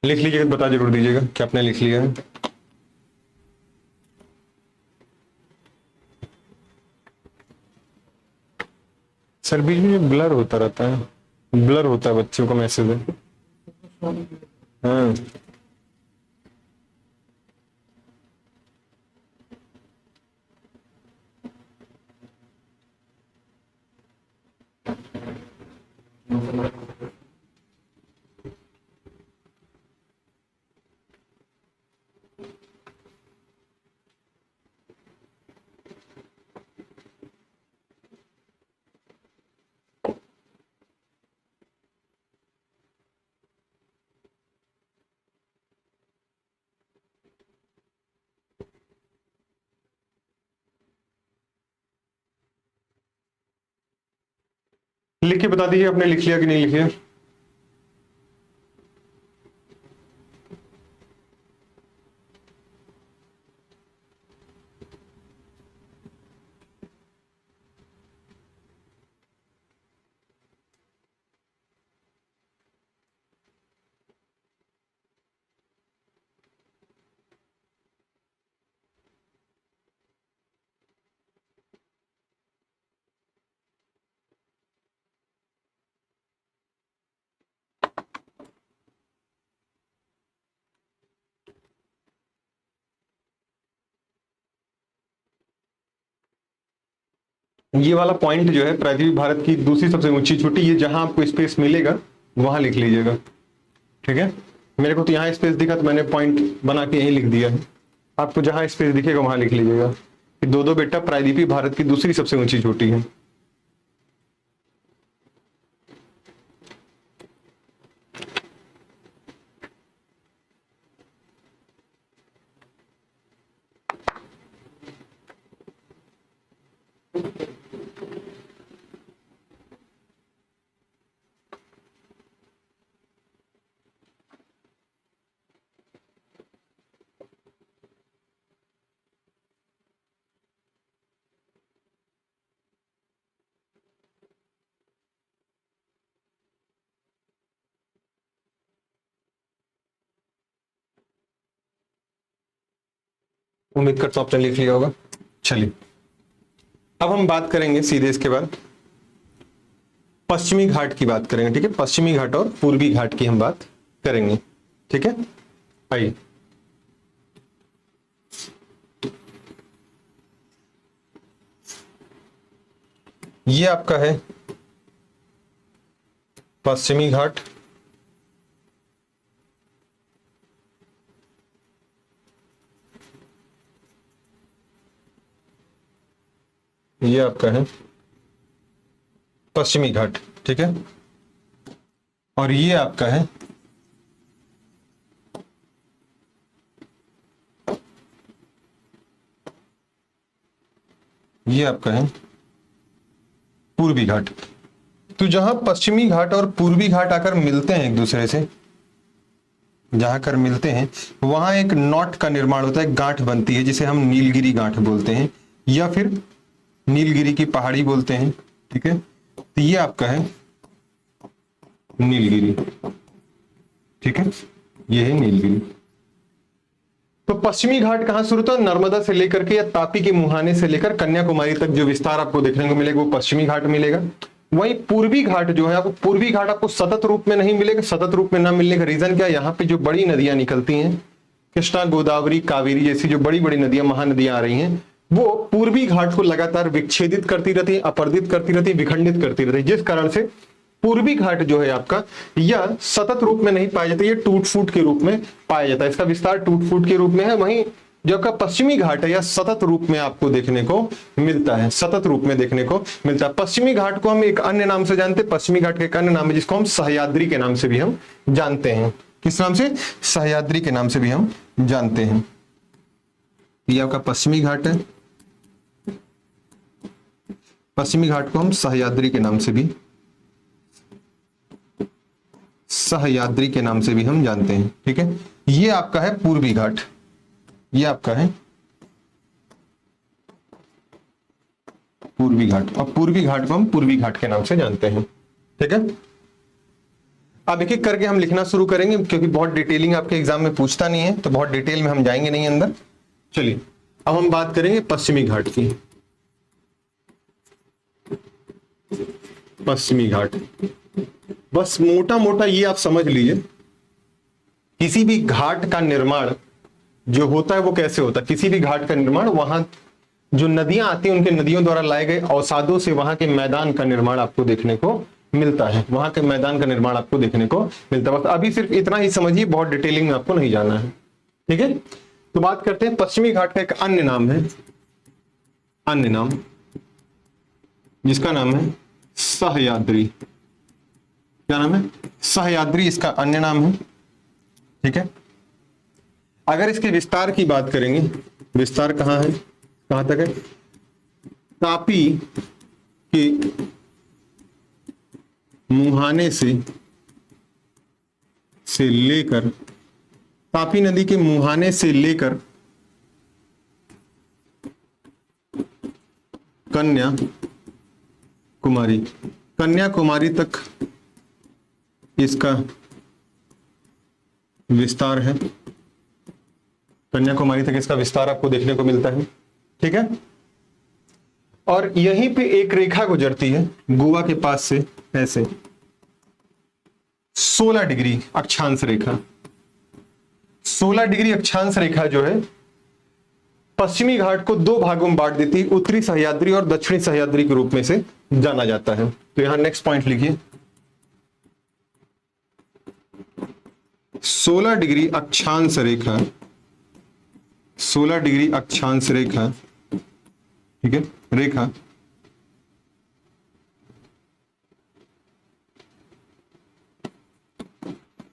लिख लीजिएगा, बता जरूर दीजिएगा कि आपने लिख लिया है। सर बीच में ब्लर होता रहता है, ब्लर होता है बच्चों का मैसेज है। हाँ, लिख के बता दीजिए आपने लिख लिया कि नहीं लिख लिया। ये वाला पॉइंट जो है प्रायद्वीप भारत की दूसरी सबसे ऊंची चोटी, ये जहां आपको स्पेस मिलेगा वहां लिख लीजिएगा, ठीक है। मेरे को तो यहाँ स्पेस दिखा तो मैंने पॉइंट बना के यहीं लिख दिया है, आपको जहां स्पेस दिखेगा वहां लिख लीजिएगा कि दो दो बेटा प्रायद्वीपीय भारत की दूसरी सबसे ऊंची चोटी है। उम्मीद करता हूं आपने लिख लिया होगा। चलिए अब हम बात करेंगे सीधे इसके बाद पश्चिमी घाट की बात करेंगे, ठीक है। पश्चिमी घाट और पूर्वी घाट की हम बात करेंगे, ठीक है। आइए ये आपका है पश्चिमी घाट, ये आपका है पश्चिमी घाट, ठीक है। और ये आपका है ये आपका है पूर्वी घाट। तो जहां पश्चिमी घाट और पूर्वी घाट आकर मिलते हैं एक दूसरे से, जहां कर मिलते हैं वहां एक नॉट का निर्माण होता है, गांठ बनती है जिसे हम नीलगिरी गांठ बोलते हैं या फिर नीलगिरी की पहाड़ी बोलते हैं, ठीक है। तो ये आपका है नीलगिरी, ठीक है, ये है नीलगिरी। तो पश्चिमी घाट कहां शुरू होता है? नर्मदा से लेकर के या तापी के मुहाने से लेकर कन्याकुमारी तक जो विस्तार आपको देखने को मिलेगा वो पश्चिमी घाट मिलेगा। वहीं पूर्वी घाट जो है आपको, पूर्वी घाट आपको सतत रूप में नहीं मिलेगा। सतत रूप में ना मिलने का रीजन क्या है? यहाँ पे जो बड़ी नदियां निकलती हैं, कृष्णा, गोदावरी, कावेरी जैसी जो बड़ी बड़ी नदियां, महानदियां आ रही हैं, वो पूर्वी घाट को लगातार विच्छेदित करती रहती है, अपरदित करती रहती है, विखंडित करती रहती है, जिस कारण से पूर्वी घाट जो है आपका यह सतत रूप में नहीं पाया जाता, ये टूट फूट के रूप में पाया जाता है। इसका विस्तार टूट फूट के रूप में है। वहीं जो आपका पश्चिमी घाट है यह सतत रूप में आपको देखने को मिलता है, सतत रूप में देखने को मिलता है। पश्चिमी घाट को हम एक अन्य नाम से जानते हैं, पश्चिमी घाट के एक अन्य नाम है जिसको हम सह्याद्री के नाम से भी हम जानते हैं। किस नाम से? सह्याद्री के नाम से भी हम जानते हैं। यह आपका पश्चिमी घाट है, पश्चिमी घाट को हम सह्याद्री के नाम से भी, सह्याद्री के नाम से भी हम जानते हैं, ठीक है। ये आपका है पूर्वी घाट, ये आपका है पूर्वी घाट, और पूर्वी घाट को हम पूर्वी घाट के नाम से जानते हैं, ठीक है। अब एक एक करके हम लिखना शुरू करेंगे क्योंकि बहुत डिटेलिंग आपके एग्जाम में पूछता नहीं है, तो बहुत डिटेल में हम जाएंगे नहीं अंदर। चलिए अब हम बात करेंगे पश्चिमी घाट की। पश्चिमी घाट, बस मोटा मोटा ये आप समझ लीजिए, किसी भी घाट का निर्माण जो होता है वो कैसे होता है। किसी भी घाट का निर्माण, वहां जो नदियां आती हैं उनके नदियों द्वारा लाए गए अवसादों से वहां के मैदान का निर्माण आपको देखने को मिलता है, वहां के मैदान का निर्माण आपको देखने को मिलता है। बस अभी सिर्फ इतना ही समझिए, बहुत डिटेलिंग में आपको नहीं जाना है, ठीक है। तो बात करते हैं पश्चिमी घाट का एक अन्य नाम है, अन्य नाम जिसका नाम है सह्याद्री। क्या नाम है? सह्याद्री इसका अन्य नाम है, ठीक है। अगर इसके विस्तार की बात करेंगे, विस्तार कहां है, कहां तक है? तापी के मुहाने से लेकर, तापी नदी के मुहाने से लेकर कन्याकुमारी तक इसका विस्तार है। कन्याकुमारी तक इसका विस्तार आपको देखने को मिलता है। ठीक है, और यहीं पे एक रेखा गुजरती है गोवा के पास से, ऐसे 16 डिग्री अक्षांश रेखा। 16 डिग्री अक्षांश रेखा जो है पश्चिमी घाट को दो भागों में बांट देती है, उत्तरी सह्याद्री और दक्षिणी सह्याद्री के रूप में से जाना जाता है। तो यहां नेक्स्ट पॉइंट लिखिए, 16 डिग्री अक्षांश रेखा, 16 डिग्री अक्षांश रेखा, ठीक है, रेखा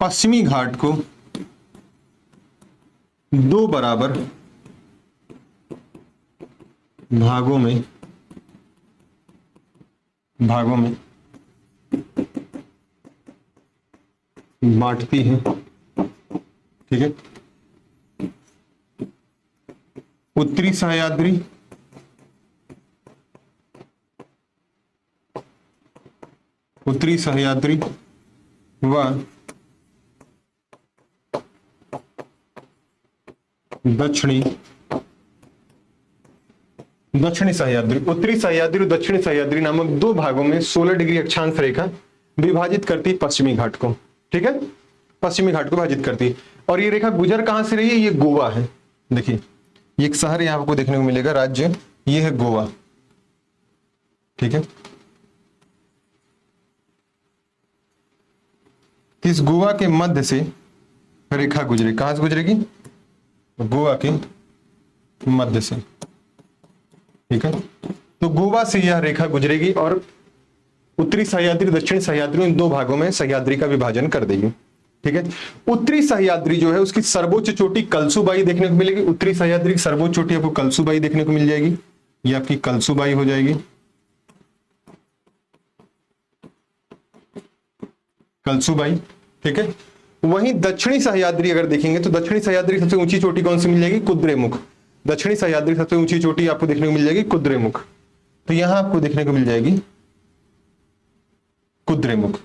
पश्चिमी घाट को दो बराबर भागों में बांटती है। ठीक है, उत्तरी सह्याद्री व दक्षिणी सह्याद्री, उत्तरी सह्याद्री और दक्षिणी सह्याद्री नामक दो भागों में 16 डिग्री अक्षांश रेखा विभाजित करती पश्चिमी घाट को। ठीक है, पश्चिमी घाट को विभाजित करती। और ये रेखा गुजर कहां से रही है? ये गोवा है। देखिए, ये एक शहर यहां आपको देखने को मिलेगा, राज्य ये है गोवा। ठीक है, इस गोवा के मध्य से रेखा गुजरे, कहां से गुजरेगी? गोवा के मध्य से। ठीक है, तो गोवा से यह रेखा गुजरेगी और उत्तरी सह्याद्री दक्षिणी सह्याद्री इन दो भागों में सह्याद्री का विभाजन कर देगी। ठीक है, उत्तरी सह्याद्री जो है उसकी सर्वोच्च चोटी कलसुबाई देखने को मिलेगी। उत्तरी सह्याद्री की सर्वोच्च चोटी आपको कलसुबाई देखने को मिल जाएगी, ये आपकी कलसुबाई हो जाएगी, कलसुबाई। ठीक है, वहीं दक्षिणी सह्याद्री अगर देखेंगे तो दक्षिणी सह्याद्री सबसे ऊंची चोटी कौन सी मिल जाएगी? कुद्रेमुख। दक्षिणी सह्याद्री सबसे ऊंची चोटी आपको देखने को मिल जाएगी कुद्रेमुख। तो यहां आपको देखने को मिल जाएगी कुद्रेमुख।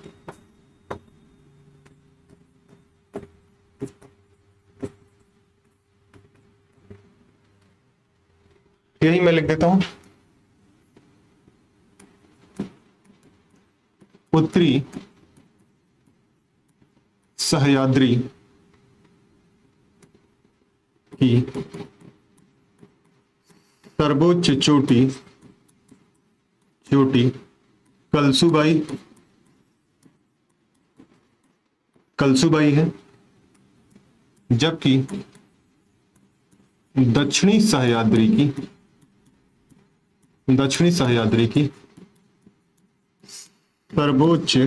यही मैं लिख देता हूं, उत्तरी सह्याद्री की सर्वोच्च चोटी कलसुबाई है, जबकि दक्षिणी सह्याद्री की सर्वोच्च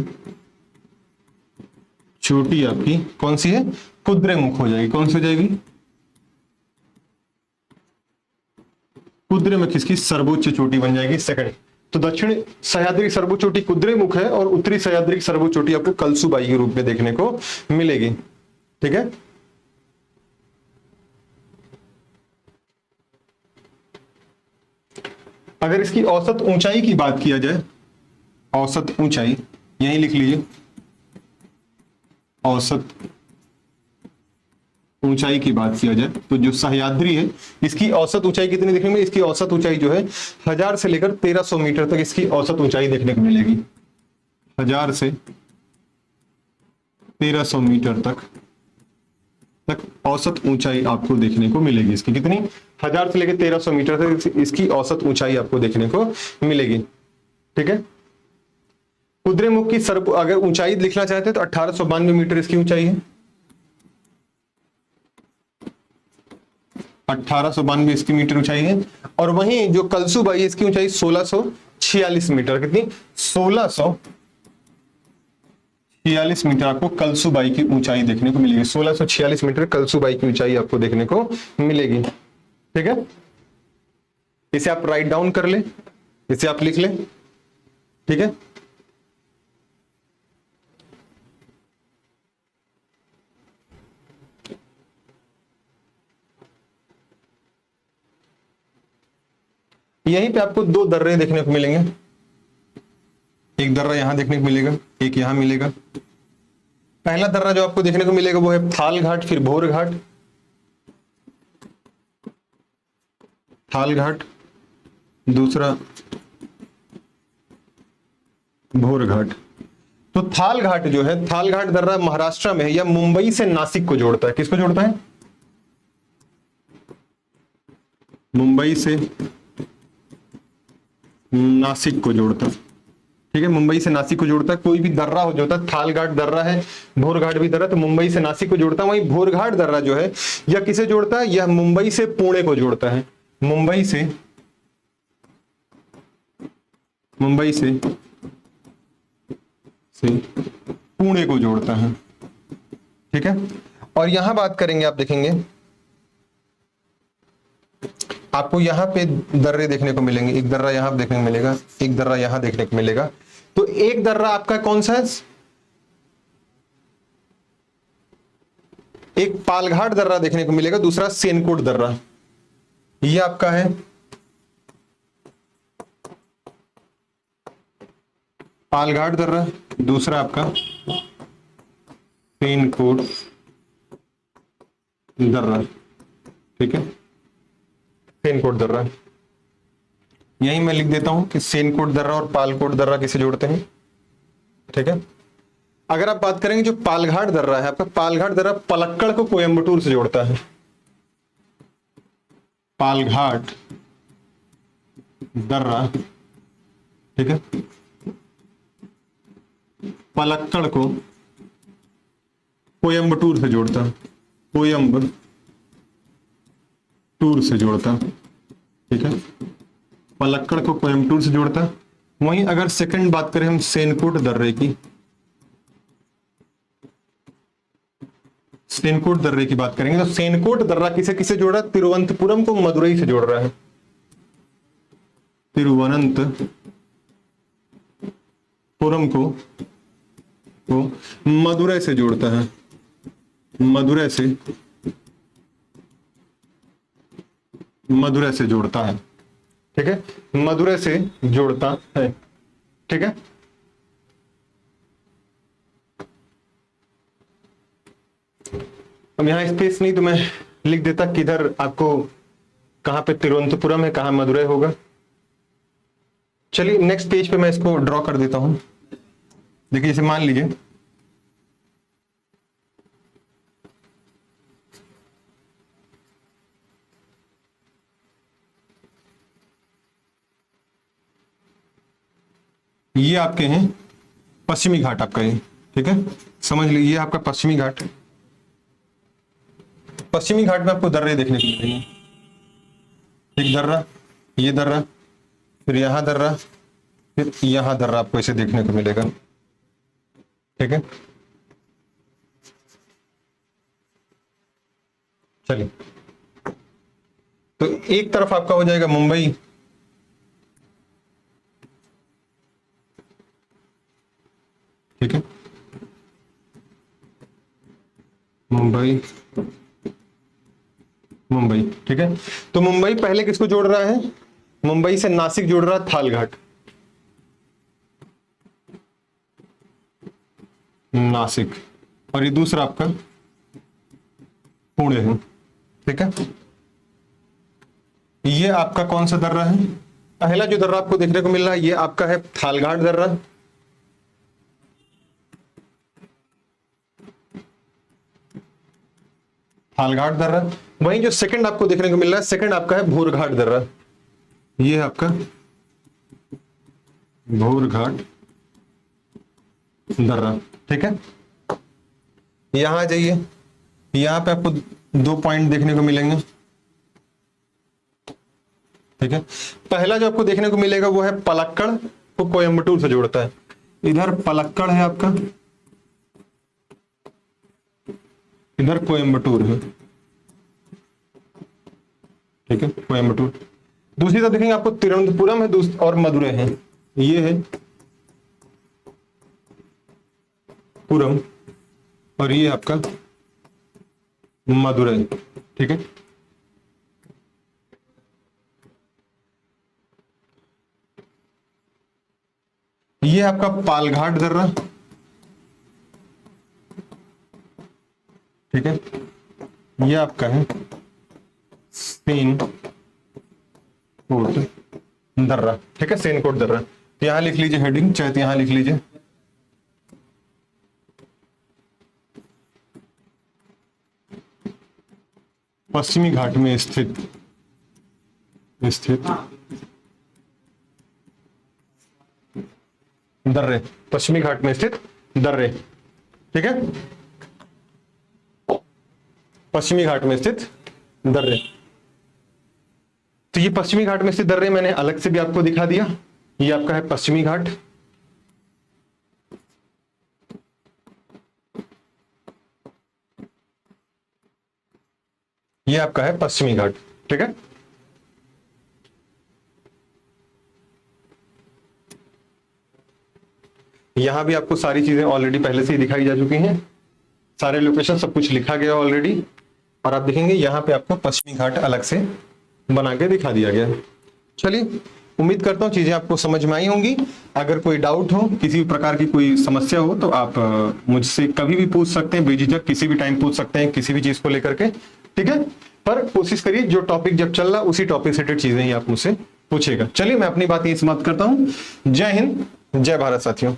चोटी आपकी कौन सी है? कुद्रेमुख हो जाएगी। कौन सी हो जाएगी? कुद्रेमुख इसकी सर्वोच्च चोटी बन जाएगी, सेकंड। तो दक्षिण सह्याद्री की सर्वोच्च चोटी कुद्रेमुख है और उत्तरी सह्याद्री की सर्वोच्च चोटी आपको कलसुबाई के रूप में देखने को मिलेगी। ठीक है, अगर इसकी औसत ऊंचाई की बात किया जाए, औसत ऊंचाई यहीं लिख लीजिए, औसत ऊंचाई की बात किया जाए तो जो सह्याद्री है इसकी औसत ऊंचाई कितनी देखने में? इसकी औसत ऊंचाई जो है 1000 से लेकर 1300 मीटर तक इसकी औसत ऊंचाई देखने को मिलेगी। 1000 से 1300 मीटर तक औसत ऊंचाई आपको देखने को मिलेगी। इसकी कितनी? 1000 से लेकर 1300 मीटर तक इसकी औसत ऊंचाई आपको देखने को मिलेगी। ठीक है, कुद्रेमुख की अगर ऊंचाई लिखना चाहते हैं तो 1892 मीटर इसकी ऊंचाई है। 1892 इसकी मीटर ऊंचाई है। और वहीं जो कलसुबाई है इसकी ऊंचाई 1646 मीटर। कितनी? 1646 मीटर आपको कलसुबाई की ऊंचाई देखने को मिलेगी। 1646 मीटर कलसुबाई की ऊंचाई आपको देखने को मिलेगी। ठीक है, इसे आप राइट डाउन कर ले, इसे आप लिख ले। ठीक है, यहीं पे आपको दो दर्रे देखने को मिलेंगे, एक दर्रा यहां देखने को मिलेगा, एक यहां मिलेगा। पहला दर्रा जो आपको देखने को मिलेगा वो है थाल घाट, फिर भोर घाट, थाल घाट, दूसरा भोर घाट। तो थाल घाट जो है, थाल घाट दर्रा महाराष्ट्र में है, या मुंबई से नासिक को जोड़ता है। किसको जोड़ता है? मुंबई से नासिक को जोड़ता है। ठीक है, मुंबई से नासिक को जोड़ता है। कोई भी दर्रा हो जोड़ता है, थाल घाट दर्रा है, भोर घाट भी दर्रा, तो मुंबई से नासिक को जोड़ता है। वहीं भोर घाट दर्रा जो है यह किसे जोड़ता है? यह मुंबई से पुणे को जोड़ता है। मुंबई से पुणे को जोड़ता है। ठीक है, और यहां बात करेंगे, आप देखेंगे आपको यहां पे दर्रे देखने को मिलेंगे। एक दर्रा यहां देखने को मिलेगा, एक दर्रा यहां देखने को मिलेगा। तो एक दर्रा आपका कौन सा है? एक पालघाट दर्रा देखने को मिलेगा, दूसरा सेनकोट दर्रा। ये आपका है पालघाट दर्रा, दूसरा आपका सेनकोट दर्रा। ठीक है, सेनकोट दर्रा। यही मैं लिख देता हूं कि सेनकोट दर्रा और पालकोट दर्रा किसे जोड़ते हैं। ठीक है, अगर आप बात करेंगे जो पालघाट दर्रा है आपका, पालघाट दर्रा पलक्कड़ को कोयंबटूर से जोड़ता है। पालघाट दर्रा, ठीक है, पलक्कड़ को कोयंबटूर से जोड़ता, कोयंबटूर से जोड़ता। ठीक है, पलक्कड़ को कोयंबटूर से जोड़ता। वहीं अगर सेकंड बात करें हम सेनकोट दर्रे की, सेनकोट दर्रे की बात करेंगे तो सेनकोट दर्रा किसे किसे जोड़ रहा है? तिरुवनंतपुरम को मदुरई से जोड़ रहा है। तिरुवनंतपुरम को मदुरई से जोड़ता है, मदुरई से जोड़ता है। ठीक है, मदुरई से जोड़ता है। ठीक है, अब यहां स्पेस नहीं तो मैं लिख देता किधर आपको, कहां पे तिरुवनंतपुरम है, कहां मदुरई होगा। चलिए नेक्स्ट पेज पे मैं इसको ड्रॉ कर देता हूं। देखिए, इसे मान लीजिए ये आपके हैं पश्चिमी घाट आपका ये। ठीक है, समझ लीजिए ये आपका पश्चिमी घाट। पश्चिमी घाट में आपको दर्रे देखने को मिलेंगे। एक दर्रा, ये दर्रा, फिर यहां दर्रा, फिर यहां दर्रा आपको इसे देखने को मिलेगा। ठीक है, चलिए, तो एक तरफ आपका हो जाएगा मुंबई, ठीक है, मुंबई, ठीक है। तो मुंबई पहले किसको जोड़ रहा है? मुंबई से नासिक जोड़ रहा है थाल घाट, नासिक, और ये दूसरा आपका पुणे है। ठीक है, ये आपका कौन सा दर्रा है? पहला जो दर्रा आपको देखने को मिल रहा है ये आपका है थालघाट दर्रा, थालघाट दर्रा। वहीं जो सेकंड आपको देखने को मिल रहा है, सेकंड आपका है भोरघाट दर्रा। ये है आपका भोरघाट दर्रा। ठीक है, यहां आ जाइए, यहां पे आपको दो पॉइंट देखने को मिलेंगे। ठीक है, पहला जो आपको देखने को मिलेगा वो है पलक्कड़ को कोयंबटूर से जोड़ता है। इधर पलक्कड़ है आपका, इधर कोयंबटूर है। ठीक है, कोयंबटूर। दूसरी तरफ देखेंगे आपको तिरुवनंतपुरम है और मदुरई है। ये है पुरम और ये आपका मदुरई। ठीक है, आपका पालघाट दर्रा, ठीक है। ये आपका है सेनकोट दर्रा, ठीक है, सेनकोट दर्रा। तो यहां लिख लीजिए हेडिंग, चाहे तो यहां लिख लीजिए पश्चिमी घाट में स्थित दर्रे, पश्चिमी घाट में स्थित दर्रे, ठीक है, पश्चिमी घाट में स्थित दर्रे। तो ये पश्चिमी घाट में स्थित दर्रे मैंने अलग से भी आपको दिखा दिया। ये आपका है पश्चिमी घाट, ये आपका है पश्चिमी घाट, ठीक है। यहां भी आपको सारी चीजें ऑलरेडी पहले से ही दिखाई जा चुकी हैं, सारे लोकेशन सब कुछ लिखा गया ऑलरेडी। और आप देखेंगे यहां पे आपको पश्चिमी घाट अलग से बना के दिखा दिया गया। चलिए, उम्मीद करता हूं चीजें आपको समझ में आई होंगी। अगर कोई डाउट हो, किसी भी प्रकार की कोई समस्या हो, तो आप मुझसे कभी भी पूछ सकते हैं, बेझिझक किसी भी टाइम पूछ सकते हैं, किसी भी चीज को लेकर के, ठीक है। पर कोशिश करिए जो टॉपिक जब चल रहा उसी टॉपिक से रिलेटेड चीजें ही आप मुझसे पूछेगा। चलिए, मैं अपनी बात यही समाप्त करता हूं। जय हिंद, जय भारत साथियों।